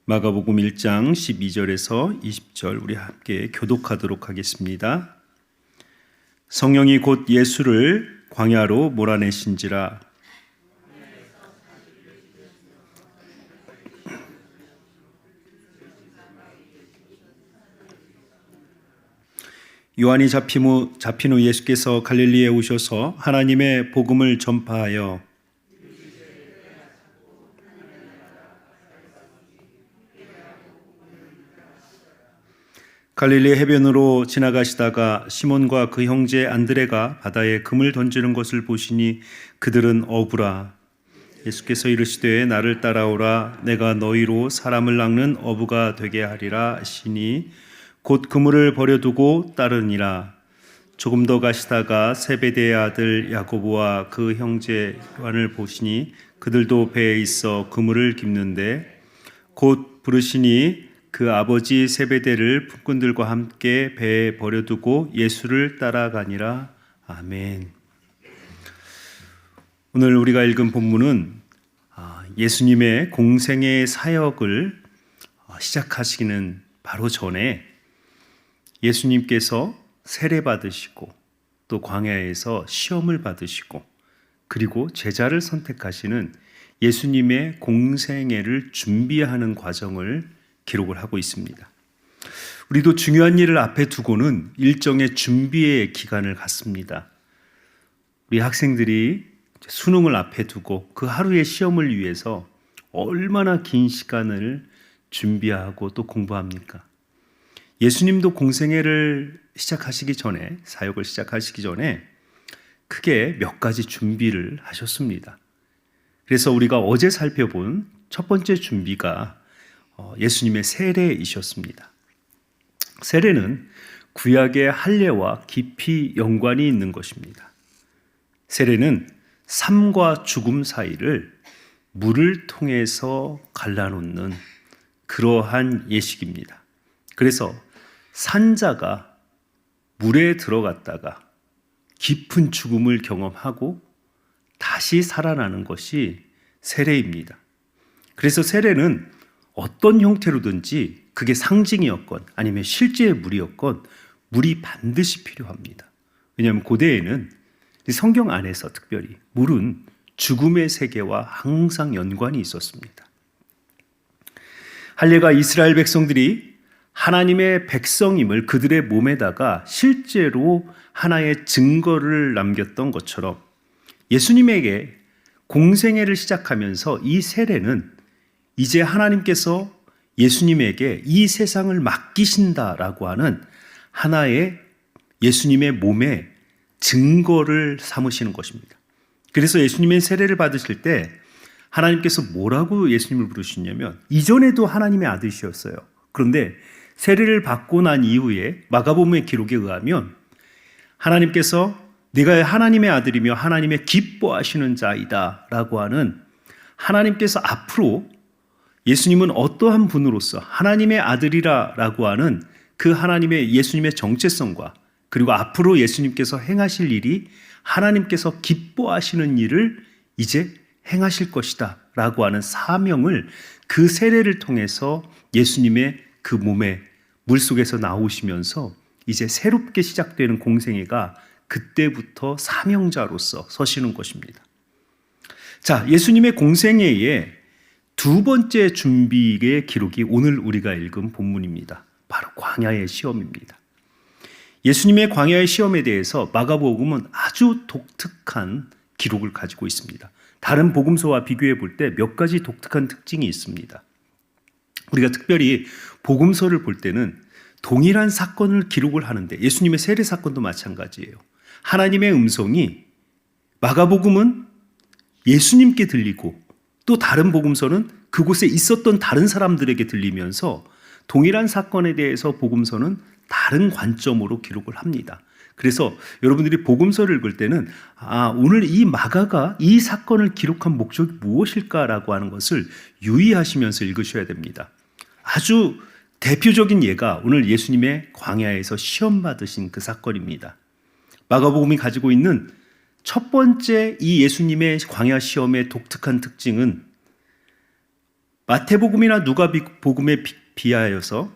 마가복음 1장 12절에서 20절 우리 함께 교독하도록 하겠습니다. 성령이 곧 예수를 광야로 몰아내신지라. 요한이 잡힌 후 예수께서 갈릴리에 오셔서 하나님의 복음을 전파하여 갈릴리 해변으로 지나가시다가 시몬과 그 형제 안드레가 바다에 금을 던지는 것을 보시니 그들은 어부라. 예수께서 이르시되 나를 따라오라. 내가 너희로 사람을 낚는 어부가 되게 하리라 하시니 곧 그물을 버려두고 따르니라. 조금 더 가시다가 세베대의 아들 야고보와 그 형제 요한을 보시니 그들도 배에 있어 그물을 깁는데 곧 부르시니 그 아버지 세베대를 품꾼들과 함께 배에 버려두고 예수를 따라가니라. 아멘. 오늘 우리가 읽은 본문은 예수님의 공생의 사역을 시작하시기는 바로 전에 예수님께서 세례 받으시고 또 광야에서 시험을 받으시고 그리고 제자를 선택하시는 예수님의 공생애를 준비하는 과정을 기록을 하고 있습니다. 우리도 중요한 일을 앞에 두고는 일정의 준비의 기간을 갖습니다. 우리 학생들이 수능을 앞에 두고 그 하루의 시험을 위해서 얼마나 긴 시간을 준비하고 또 공부합니까? 예수님도 공생애를 시작하시기 전에, 사역을 시작하시기 전에 크게 몇 가지 준비를 하셨습니다. 그래서 우리가 어제 살펴본 첫 번째 준비가 예수님의 세례이셨습니다. 세례는 구약의 할례와 깊이 연관이 있는 것입니다. 세례는 삶과 죽음 사이를 물을 통해서 갈라놓는 그러한 예식입니다. 그래서 산자가 물에 들어갔다가 깊은 죽음을 경험하고 다시 살아나는 것이 세례입니다. 그래서 세례는 어떤 형태로든지 그게 상징이었건 아니면 실제의 물이었건 물이 반드시 필요합니다. 왜냐하면 고대에는 성경 안에서 특별히 물은 죽음의 세계와 항상 연관이 있었습니다. 할례가 이스라엘 백성들이 하나님의 백성임을 그들의 몸에다가 실제로 하나의 증거를 남겼던 것처럼 예수님에게 공생애를 시작하면서 이 세례는 이제 하나님께서 예수님에게 이 세상을 맡기신다라고 하는 하나의 예수님의 몸의 증거를 삼으시는 것입니다. 그래서 예수님의 세례를 받으실 때 하나님께서 뭐라고 예수님을 부르시냐면 이전에도 하나님의 아들이셨어요. 그런데 세례를 받고 난 이후에 마가복음의 기록에 의하면 하나님께서 네가 하나님의 아들이며 하나님의 기뻐하시는 자이다 라고 하는 하나님께서 앞으로 예수님은 어떠한 분으로서 하나님의 아들이라 라고 하는 그 하나님의 예수님의 정체성과 그리고 앞으로 예수님께서 행하실 일이 하나님께서 기뻐하시는 일을 이제 행하실 것이다 라고 하는 사명을 그 세례를 통해서 예수님의 그 몸에 물속에서 나오시면서 이제 새롭게 시작되는 공생애가 그때부터 사명자로서 서시는 것입니다. 자, 예수님의 공생애의 두 번째 준비의 기록이 오늘 우리가 읽은 본문입니다. 바로 광야의 시험입니다. 예수님의 광야의 시험에 대해서 마가복음은 아주 독특한 기록을 가지고 있습니다. 다른 복음서와 비교해 볼 때 몇 가지 독특한 특징이 있습니다. 우리가 특별히 복음서를 볼 때는 동일한 사건을 기록을 하는데 예수님의 세례 사건도 마찬가지예요. 하나님의 음성이 마가복음은 예수님께 들리고 또 다른 복음서는 그곳에 있었던 다른 사람들에게 들리면서 동일한 사건에 대해서 복음서는 다른 관점으로 기록을 합니다. 그래서 여러분들이 복음서를 읽을 때는 오늘 이 마가가 이 사건을 기록한 목적이 무엇일까라고 하는 것을 유의하시면서 읽으셔야 됩니다. 아주 대표적인 예가 오늘 예수님의 광야에서 시험 받으신 그 사건입니다. 마가복음이 가지고 있는 첫 번째 이 예수님의 광야 시험의 독특한 특징은 마태복음이나 누가복음에 비하여서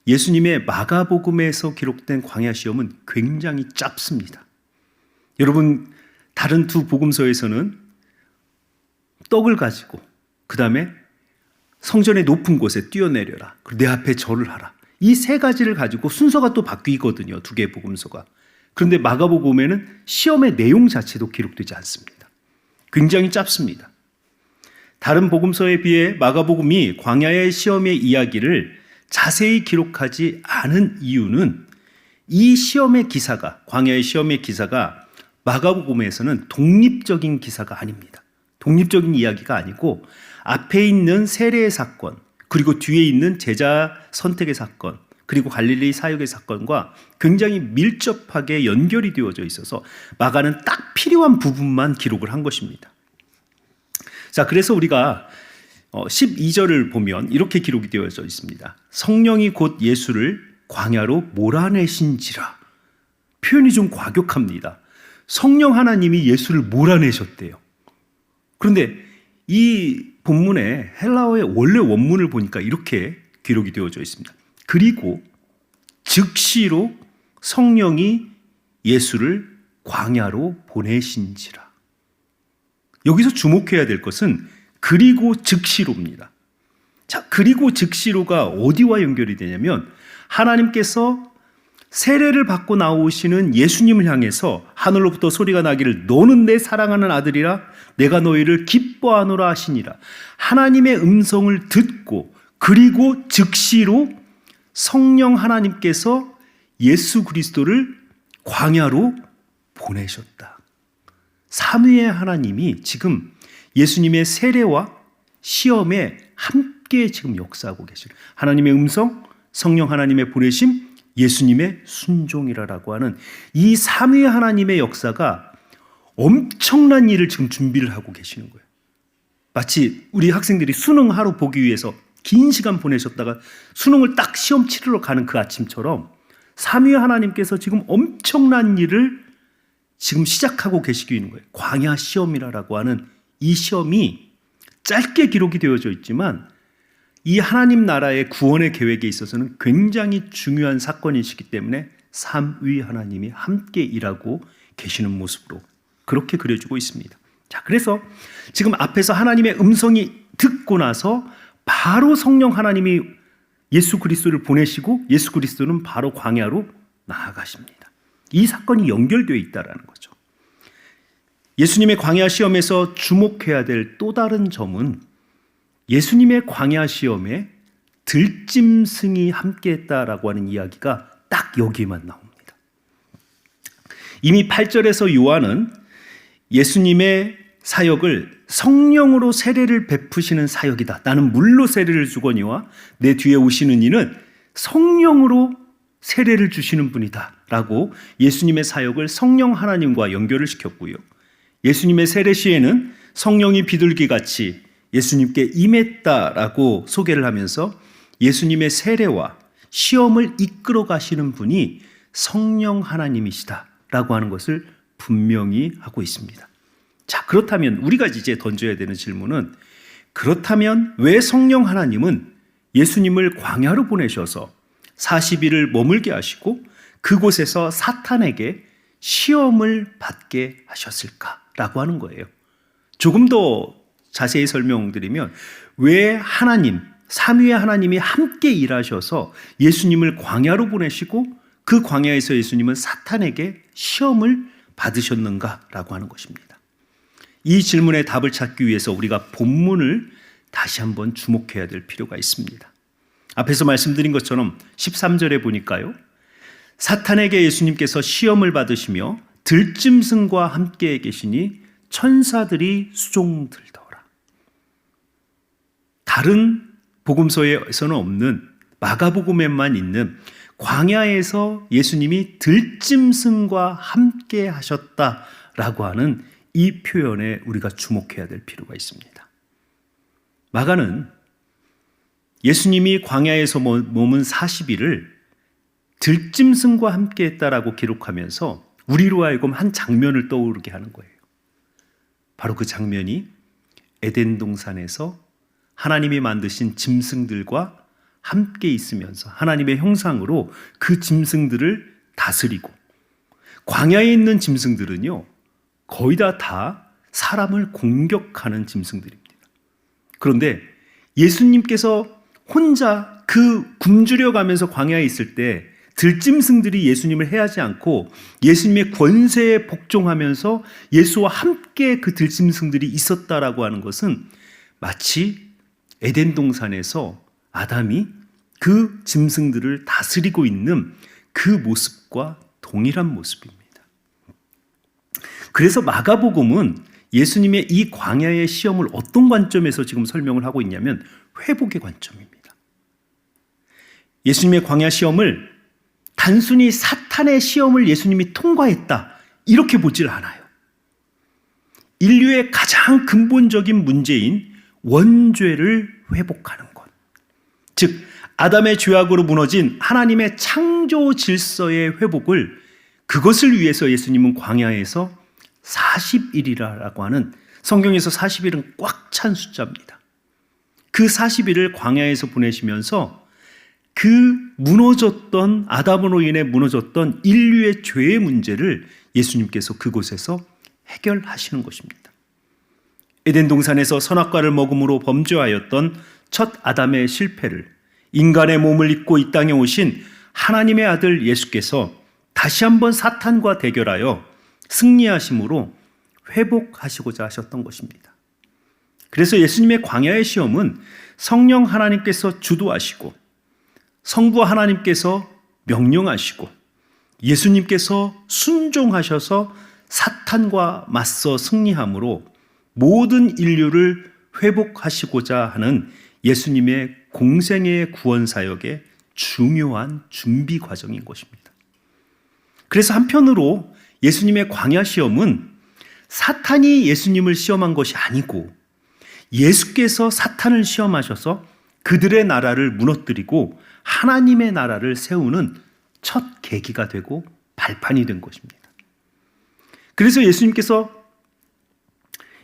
예수님의 마가복음에서 기록된 광야 시험은 굉장히 짧습니다. 여러분, 다른 두 복음서에서는 떡을 가지고 그 다음에 성전의 높은 곳에 뛰어내려라, 그리고 내 앞에 절을 하라, 이 세 가지를 가지고 순서가 또 바뀌거든요, 두 개의 복음서가. 그런데 마가복음에는 시험의 내용 자체도 기록되지 않습니다. 굉장히 짧습니다. 다른 복음서에 비해 마가복음이 광야의 시험의 이야기를 자세히 기록하지 않은 이유는 이 시험의 기사가, 광야의 시험의 기사가 마가복음에서는 독립적인 기사가 아닙니다. 독립적인 이야기가 아니고 앞에 있는 세례의 사건, 그리고 뒤에 있는 제자 선택의 사건, 그리고 갈릴리 사역의 사건과 굉장히 밀접하게 연결이 되어져 있어서 마가는 딱 필요한 부분만 기록을 한 것입니다. 자, 그래서 우리가 12절을 보면 이렇게 기록이 되어져 있습니다. 성령이 곧 예수를 광야로 몰아내신지라. 표현이 좀 과격합니다. 성령 하나님이 예수를 몰아내셨대요. 그런데 이 본문의 헬라어의 원래 원문을 보니까 이렇게 기록이 되어져 있습니다. 그리고 즉시로 성령이 예수를 광야로 보내신지라. 여기서 주목해야 될 것은 그리고 즉시로입니다. 자, 그리고 즉시로가 어디와 연결이 되냐면 하나님께서 세례를 받고 나오시는 예수님을 향해서 하늘로부터 소리가 나기를 너는 내 사랑하는 아들이라 내가 너희를 기뻐하노라 하시니라. 하나님의 음성을 듣고 그리고 즉시로 성령 하나님께서 예수 그리스도를 광야로 보내셨다. 삼위의 하나님이 지금 예수님의 세례와 시험에 함께 지금 역사하고 계시는 하나님의 음성, 성령 하나님의 보내심, 예수님의 순종이라고 하는 이 삼위 하나님의 역사가 엄청난 일을 지금 준비를 하고 계시는 거예요. 마치 우리 학생들이 수능 하루 보기 위해서 긴 시간 보내셨다가 수능을 딱 시험 치르러 가는 그 아침처럼 삼위 하나님께서 지금 엄청난 일을 지금 시작하고 계시고 있는 거예요. 광야 시험이라고 하는 이 시험이 짧게 기록이 되어져 있지만 이 하나님 나라의 구원의 계획에 있어서는 굉장히 중요한 사건이시기 때문에 삼위 하나님이 함께 일하고 계시는 모습으로 그렇게 그려지고 있습니다. 자, 그래서 지금 앞에서 하나님의 음성이 듣고 나서 바로 성령 하나님이 예수 그리스도를 보내시고 예수 그리스도는 바로 광야로 나아가십니다. 이 사건이 연결되어 있다는 거죠. 예수님의 광야 시험에서 주목해야 될 또 다른 점은 예수님의 광야 시험에 들짐승이 함께했다라고 하는 이야기가 딱 여기에만 나옵니다. 이미 8절에서 요한은 예수님의 사역을 성령으로 세례를 베푸시는 사역이다. 나는 물로 세례를 주거니와 내 뒤에 오시는 이는 성령으로 세례를 주시는 분이다 라고 예수님의 사역을 성령 하나님과 연결을 시켰고요. 예수님의 세례 시에는 성령이 비둘기같이 예수님께 임했다라고 소개를 하면서 예수님의 세례와 시험을 이끌어 가시는 분이 성령 하나님이시다라고 하는 것을 분명히 하고 있습니다. 자, 그렇다면 우리가 이제 던져야 되는 질문은 그렇다면 왜 성령 하나님은 예수님을 광야로 보내셔서 40일을 머물게 하시고 그곳에서 사탄에게 시험을 받게 하셨을까라고 하는 거예요. 조금 더 자세히 설명드리면 왜 하나님, 삼위의 하나님이 함께 일하셔서 예수님을 광야로 보내시고 그 광야에서 예수님은 사탄에게 시험을 받으셨는가라고 하는 것입니다. 이 질문에 답을 찾기 위해서 우리가 본문을 다시 한번 주목해야 될 필요가 있습니다. 앞에서 말씀드린 것처럼 13절에 보니까요, 사탄에게 예수님께서 시험을 받으시며 들짐승과 함께 계시니 천사들이 수종들더라. 다른 복음서에서는 없는 마가복음에만 있는 광야에서 예수님이 들짐승과 함께 하셨다라고 하는 이 표현에 우리가 주목해야 될 필요가 있습니다. 마가는 예수님이 광야에서 머문 40일을 들짐승과 함께 했다라고 기록하면서 우리로 하여금 한 장면을 떠오르게 하는 거예요. 바로 그 장면이 에덴 동산에서 하나님이 만드신 짐승들과 함께 있으면서 하나님의 형상으로 그 짐승들을 다스리고, 광야에 있는 짐승들은요 거의 다 사람을 공격하는 짐승들입니다. 그런데 예수님께서 혼자 그 굶주려 가면서 광야에 있을 때 들짐승들이 예수님을 해하지 않고 예수님의 권세에 복종하면서 예수와 함께 그 들짐승들이 있었다라고 하는 것은 마치 에덴 동산에서 아담이 그 짐승들을 다스리고 있는 그 모습과 동일한 모습입니다. 그래서 마가복음은 예수님의 이 광야의 시험을 어떤 관점에서 지금 설명을 하고 있냐면 회복의 관점입니다. 예수님의 광야 시험을 단순히 사탄의 시험을 예수님이 통과했다 이렇게 보질 않아요. 인류의 가장 근본적인 문제인 원죄를 회복하는 것, 즉 아담의 죄악으로 무너진 하나님의 창조 질서의 회복을, 그것을 위해서 예수님은 광야에서 40일이라고 하는, 성경에서 40일은 꽉 찬 숫자입니다. 그 40일을 광야에서 보내시면서 그 무너졌던, 아담으로 인해 무너졌던 인류의 죄의 문제를 예수님께서 그곳에서 해결하시는 것입니다. 에덴 동산에서 선악과를 먹음으로 범죄하였던 첫 아담의 실패를 인간의 몸을 입고 이 땅에 오신 하나님의 아들 예수께서 다시 한번 사탄과 대결하여 승리하심으로 회복하시고자 하셨던 것입니다. 그래서 예수님의 광야의 시험은 성령 하나님께서 주도하시고 성부 하나님께서 명령하시고 예수님께서 순종하셔서 사탄과 맞서 승리함으로 모든 인류를 회복하시고자 하는 예수님의 공생의 구원 사역의 중요한 준비 과정인 것입니다. 그래서 한편으로 예수님의 광야 시험은 사탄이 예수님을 시험한 것이 아니고 예수께서 사탄을 시험하셔서 그들의 나라를 무너뜨리고 하나님의 나라를 세우는 첫 계기가 되고 발판이 된 것입니다. 그래서 예수님께서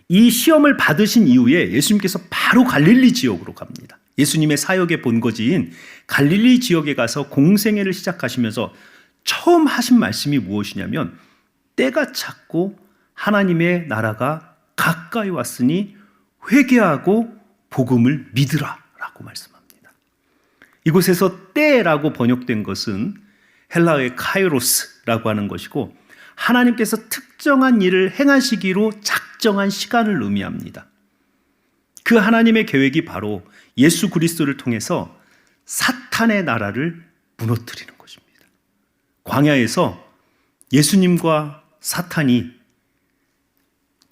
이 시험을 받으신 이후에 예수님께서 바로 갈릴리 지역으로 갑니다. 예수님의 사역의 본거지인 갈릴리 지역에 가서 공생애를 시작하시면서 처음 하신 말씀이 무엇이냐면, 때가 찼고 하나님의 나라가 가까이 왔으니 회개하고 복음을 믿으라 라고 말씀합니다. 이곳에서 때라고 번역된 것은 헬라어의 카이로스라고 하는 것이고, 하나님께서 특정한 일을 행하시기로 작정한 시간을 의미합니다. 그 하나님의 계획이 바로 예수 그리스도를 통해서 사탄의 나라를 무너뜨리는 것입니다. 광야에서 예수님과 사탄이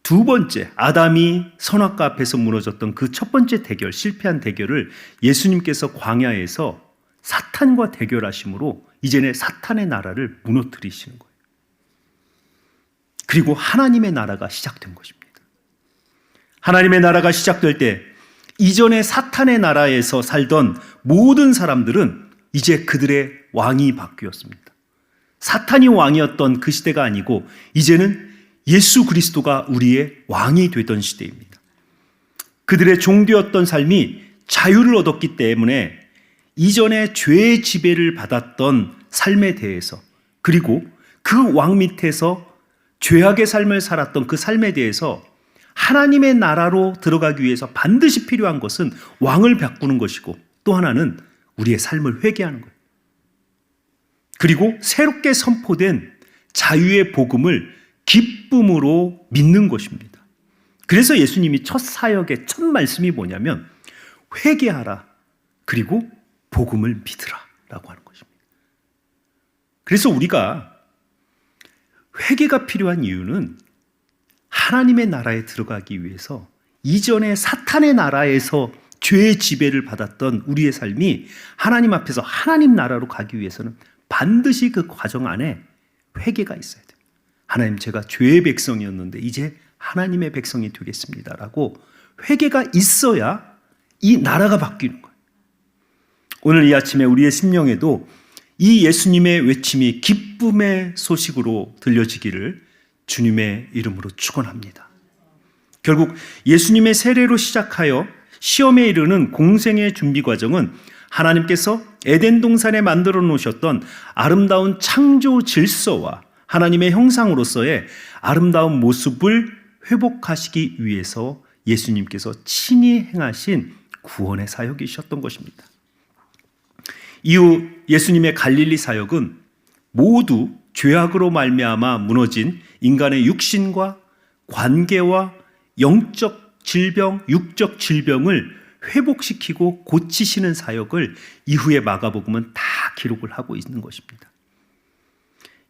두 번째, 아담이 선악과 앞에서 무너졌던 그 첫 번째 대결, 실패한 대결을 예수님께서 광야에서 사탄과 대결하심으로 이제는 사탄의 나라를 무너뜨리시는 거예요. 그리고 하나님의 나라가 시작된 것입니다. 하나님의 나라가 시작될 때 이전에 사탄의 나라에서 살던 모든 사람들은 이제 그들의 왕이 바뀌었습니다. 사탄이 왕이었던 그 시대가 아니고 이제는 예수 그리스도가 우리의 왕이 되던 시대입니다. 그들의 종되었던 삶이 자유를 얻었기 때문에 이전에 죄의 지배를 받았던 삶에 대해서, 그리고 그 왕 밑에서 죄악의 삶을 살았던 그 삶에 대해서 하나님의 나라로 들어가기 위해서 반드시 필요한 것은 왕을 바꾸는 것이고, 또 하나는 우리의 삶을 회개하는 거예요. 그리고 새롭게 선포된 자유의 복음을 기쁨으로 믿는 것입니다. 그래서 예수님이 첫 사역의 첫 말씀이 뭐냐면 회개하라, 그리고 복음을 믿으라 라고 하는 것입니다. 그래서 우리가 회개가 필요한 이유는 하나님의 나라에 들어가기 위해서 이전에 사탄의 나라에서 죄의 지배를 받았던 우리의 삶이 하나님 앞에서 하나님 나라로 가기 위해서는 반드시 그 과정 안에 회개가 있어야 돼요. 하나님, 제가 죄의 백성이었는데 이제 하나님의 백성이 되겠습니다라고 회개가 있어야 이 나라가 바뀌는 거예요. 오늘 이 아침에 우리의 심령에도 이 예수님의 외침이 기쁨의 소식으로 들려지기를 주님의 이름으로 축원합니다. 결국 예수님의 세례로 시작하여 시험에 이르는 공생의 준비 과정은 하나님께서 에덴 동산에 만들어 놓으셨던 아름다운 창조 질서와 하나님의 형상으로서의 아름다운 모습을 회복하시기 위해서 예수님께서 친히 행하신 구원의 사역이셨던 것입니다. 이후 예수님의 갈릴리 사역은 모두 죄악으로 말미암아 무너진 인간의 육신과 관계와 영적 질병, 육적 질병을 회복시키고 고치시는 사역을 이후의 마가복음은 다 기록을 하고 있는 것입니다.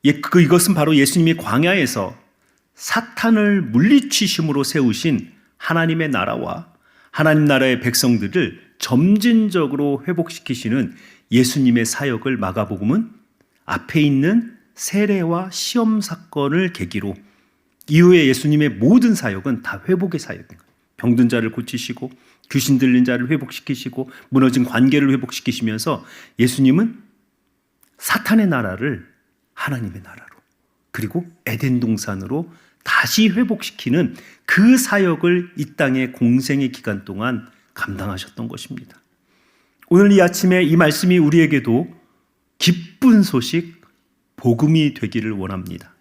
이것은 바로 예수님이 광야에서 사탄을 물리치심으로 세우신 하나님의 나라와 하나님 나라의 백성들을 점진적으로 회복시키시는 예수님의 사역을 마가복음은 앞에 있는 세례와 시험 사건을 계기로 이후에 예수님의 모든 사역은 다 회복의 사역입니다. 병든 자를 고치시고 귀신 들린 자를 회복시키시고 무너진 관계를 회복시키시면서 예수님은 사탄의 나라를 하나님의 나라로 그리고 에덴 동산으로 다시 회복시키는 그 사역을 이 땅의 공생의 기간 동안 감당하셨던 것입니다. 오늘 이 아침에 이 말씀이 우리에게도 기쁜 소식, 복음이 되기를 원합니다.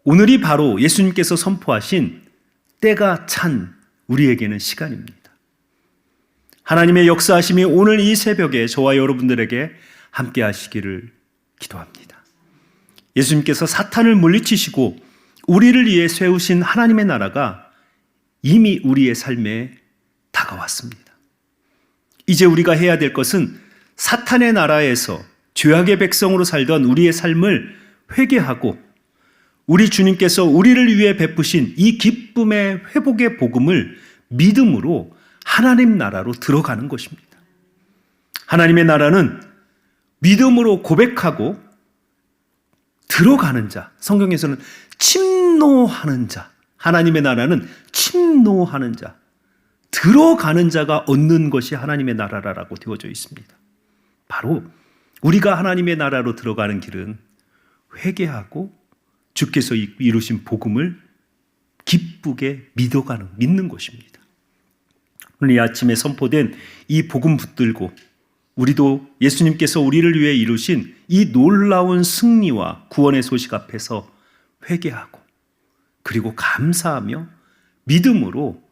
오늘이 바로 예수님께서 선포하신 때가 찬 우리에게는 시간입니다. 하나님의 역사하심이 오늘 이 새벽에 저와 여러분들에게 함께 하시기를 기도합니다. 예수님께서 사탄을 물리치시고 우리를 위해 세우신 하나님의 나라가 이미 우리의 삶에 다가왔습니다. 이제 우리가 해야 될 것은 사탄의 나라에서 죄악의 백성으로 살던 우리의 삶을 회개하고 우리 주님께서 우리를 위해 베푸신 이 기쁨의 회복의 복음을 믿음으로 하나님 나라로 들어가는 것입니다. 하나님의 나라는 믿음으로 고백하고 들어가는 자, 성경에서는 침노하는 자, 하나님의 나라는 침노하는 자, 들어가는 자가 얻는 것이 하나님의 나라라고 되어져 있습니다. 바로 우리가 하나님의 나라로 들어가는 길은 회개하고 주께서 이루신 복음을 기쁘게 믿는 것입니다. 오늘 이 아침에 선포된 이 복음 붙들고 우리도 예수님께서 우리를 위해 이루신 이 놀라운 승리와 구원의 소식 앞에서 회개하고 그리고 감사하며 믿음으로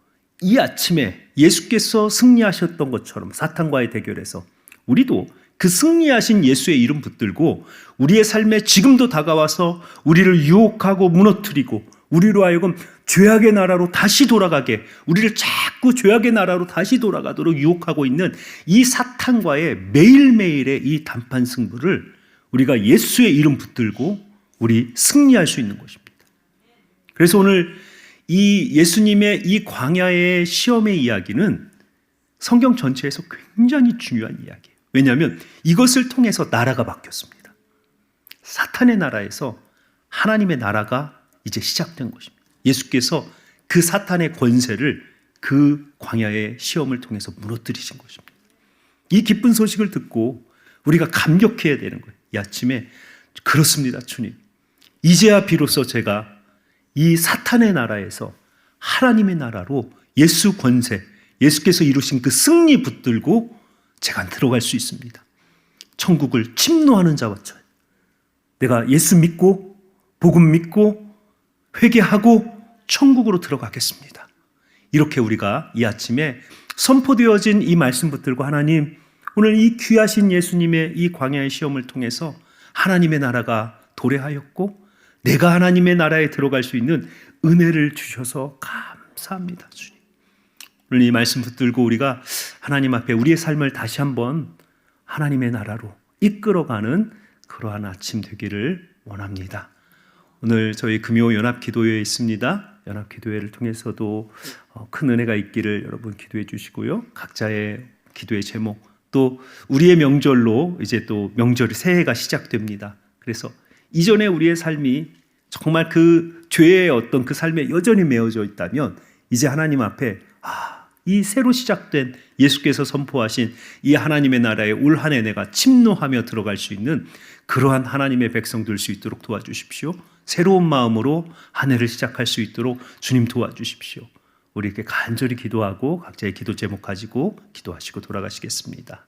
이 아침에 예수께서 승리하셨던 것처럼 사탄과의 대결에서 우리도 그 승리하신 예수의 이름 붙들고 우리의 삶에 지금도 다가와서 우리를 유혹하고 무너뜨리고 우리로 하여금 죄악의 나라로 다시 돌아가게, 우리를 자꾸 죄악의 나라로 다시 돌아가도록 유혹하고 있는 이 사탄과의 매일매일의 이 단판 승부를 우리가 예수의 이름 붙들고 우리 승리할 수 있는 것입니다. 그래서 오늘 이 예수님의 이 광야의 시험의 이야기는 성경 전체에서 굉장히 중요한 이야기예요. 왜냐하면 이것을 통해서 나라가 바뀌었습니다. 사탄의 나라에서 하나님의 나라가 이제 시작된 것입니다. 예수께서 그 사탄의 권세를 그 광야의 시험을 통해서 무너뜨리신 것입니다. 이 기쁜 소식을 듣고 우리가 감격해야 되는 거예요. 이 아침에 그렇습니다, 주님. 이제야 비로소 제가 이 사탄의 나라에서 하나님의 나라로 예수 권세, 예수께서 이루신 그 승리 붙들고 제가 들어갈 수 있습니다. 천국을 침노하는 자와처럼 내가 예수 믿고 복음 믿고 회개하고 천국으로 들어가겠습니다. 이렇게 우리가 이 아침에 선포되어진 이 말씀 붙들고 하나님, 오늘 이 귀하신 예수님의 이 광야의 시험을 통해서 하나님의 나라가 도래하였고 내가 하나님의 나라에 들어갈 수 있는 은혜를 주셔서 감사합니다, 주님. 오늘 이 말씀 붙들고 우리가 하나님 앞에 우리의 삶을 다시 한번 하나님의 나라로 이끌어가는 그러한 아침 되기를 원합니다. 오늘 저희 금요 연합기도회에 있습니다. 연합기도회를 통해서도 큰 은혜가 있기를 여러분 기도해 주시고요. 각자의 기도의 제목, 또 우리의 명절로 이제 또 명절이 새해가 시작됩니다. 그래서 이전에 우리의 삶이 정말 그 죄의 어떤 그 삶에 여전히 매어져 있다면 이제 하나님 앞에 이 새로 시작된 예수께서 선포하신 이 하나님의 나라에 올 한 해 내가 침노하며 들어갈 수 있는 그러한 하나님의 백성 될 수 있도록 도와주십시오. 새로운 마음으로 한 해를 시작할 수 있도록 주님 도와주십시오. 우리 이렇게 간절히 기도하고 각자의 기도 제목 가지고 기도하시고 돌아가시겠습니다.